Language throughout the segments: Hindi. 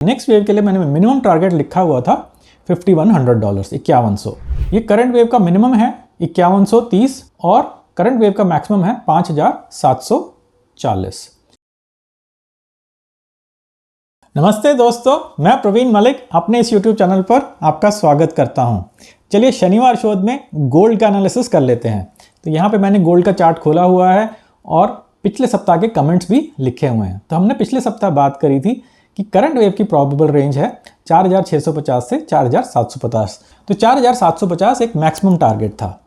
नेक्स्ट वेव के लिए मैंने मिनिमम टारगेट लिखा हुआ था $5100, 5100। ये करंट वेव का मिनिमम है 5130 और करंट वेव का मैक्सिमम है 5740। नमस्ते दोस्तों, मैं प्रवीण मलिक अपने इस YouTube चैनल पर आपका स्वागत करता हूं। चलिए शनिवार शोध में गोल्ड का एनालिसिस कर लेते हैं। तो यहाँ पे मैंने गोल्ड का चार्ट खोला हुआ है और पिछले सप्ताह के कमेंट्स भी लिखे हुए हैं। तो हमने पिछले सप्ताह बात करी थी कि करंट वेव की प्रोबेबल रेंज है 4650 से 4750। तो 4750 एक मैक्सिमम टारगेट था।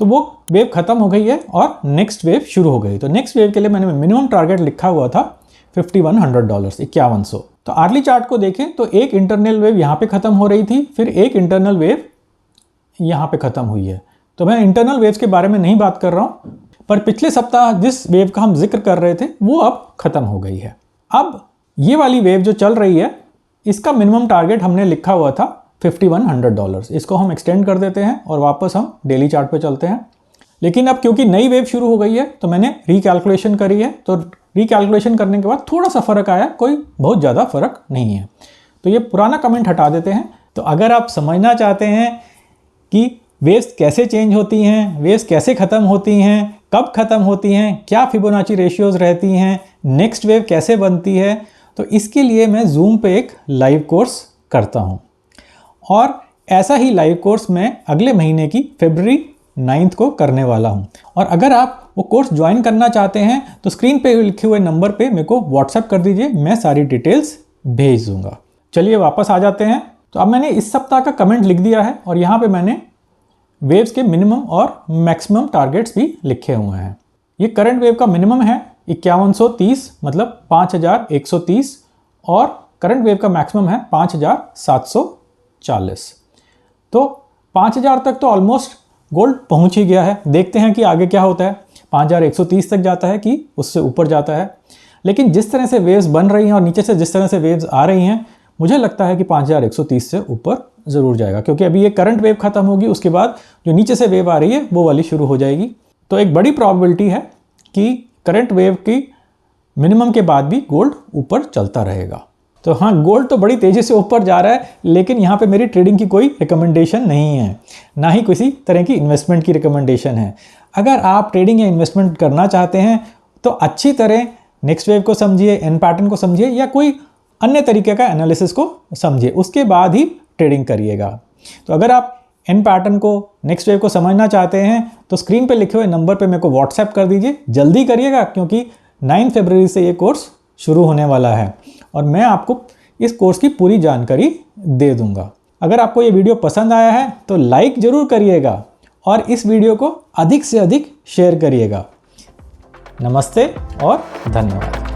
तो वो वेव खत्म हो गई है और नेक्स्ट वेव शुरू हो गई। तो नेक्स्ट वेव के लिए मैंने मिनिमम टारगेट लिखा हुआ था $5100, 5100। तो आर्ली चार्ट को देखें तो एक इंटरनल वेव यहाँ पे खत्म हो रही थी, फिर एक इंटरनल वेव यहाँ पे खत्म हुई है। तो मैं इंटरनल वेव्स के बारे में नहीं बात कर रहा हूँ, पर पिछले सप्ताह जिस वेव का हम जिक्र कर रहे थे वो अब खत्म हो गई है। अब ये वाली वेव जो चल रही है इसका मिनिमम टारगेट हमने लिखा हुआ था $5100। इसको हम एक्सटेंड कर देते हैं और वापस हम डेली चार्ट पे चलते हैं। लेकिन अब क्योंकि नई वेव शुरू हो गई है तो मैंने रिकैलकुलेशन करी है। तो रिकैलकुलेशन करने के बाद थोड़ा सा फ़र्क आया, कोई बहुत ज़्यादा फ़र्क नहीं है। तो ये पुराना कमेंट हटा देते हैं। तो अगर आप समझना चाहते हैं कि वेव्स कैसे चेंज होती हैं, वेव्स कैसे ख़त्म होती हैं, कब ख़त्म होती हैं, क्या फिबोनाची रेशियोज़ रहती हैं, नेक्स्ट वेव कैसे बनती है, तो इसके लिए मैं जूम पे एक लाइव कोर्स करता हूँ। और ऐसा ही लाइव कोर्स मैं अगले महीने की February 9 को करने वाला हूँ। और अगर आप वो कोर्स ज्वाइन करना चाहते हैं तो स्क्रीन पे लिखे हुए नंबर पे मेरे को व्हाट्सएप कर दीजिए, मैं सारी डिटेल्स भेज दूँगा। चलिए वापस आ जाते हैं। तो अब मैंने इस सप्ताह का कमेंट लिख दिया है और यहाँ पे मैंने वेव्स के मिनिमम और मैक्सिमम टारगेट्स भी लिखे हुए हैं। ये करंट वेव का मिनिमम है 5130, मतलब 5130, और करंट वेव का मैक्सिमम है 5740। तो 5000 तक तो ऑलमोस्ट गोल्ड पहुंच ही गया है। देखते हैं कि आगे क्या होता है। 5130 तक जाता है कि उससे ऊपर जाता है। लेकिन जिस तरह से वेव्स बन रही हैं और नीचे से जिस तरह से वेव्स आ रही हैं, मुझे लगता है कि 5130 से ऊपर ज़रूर जाएगा, क्योंकि अभी ये करंट वेव खत्म होगी, उसके बाद जो नीचे से वेव आ रही है वो वाली शुरू हो जाएगी। तो एक बड़ी प्रॉबिलिटी है कि करंट वेव की मिनिमम के बाद भी गोल्ड ऊपर चलता रहेगा। तो हाँ, गोल्ड तो बड़ी तेज़ी से ऊपर जा रहा है, लेकिन यहाँ पे मेरी ट्रेडिंग की कोई रिकमेंडेशन नहीं है, ना ही किसी तरह की इन्वेस्टमेंट की रिकमेंडेशन है। अगर आप ट्रेडिंग या इन्वेस्टमेंट करना चाहते हैं तो अच्छी तरह नेक्स्ट वेव को समझिए, एन पैटर्न को समझिए, या कोई अन्य तरीके का एनालिसिस को समझिए, उसके बाद ही ट्रेडिंग करिएगा। तो अगर आप एन पैटर्न को, नेक्स्ट वेव को समझना चाहते हैं तो स्क्रीन पे लिखे हुए नंबर पे मेरे को व्हाट्सएप कर दीजिए। जल्दी करिएगा, क्योंकि 9 फरवरी से ये कोर्स शुरू होने वाला है और मैं आपको इस कोर्स की पूरी जानकारी दे दूंगा। अगर आपको ये वीडियो पसंद आया है तो लाइक ज़रूर करिएगा और इस वीडियो को अधिक से अधिक शेयर करिएगा। नमस्ते और धन्यवाद।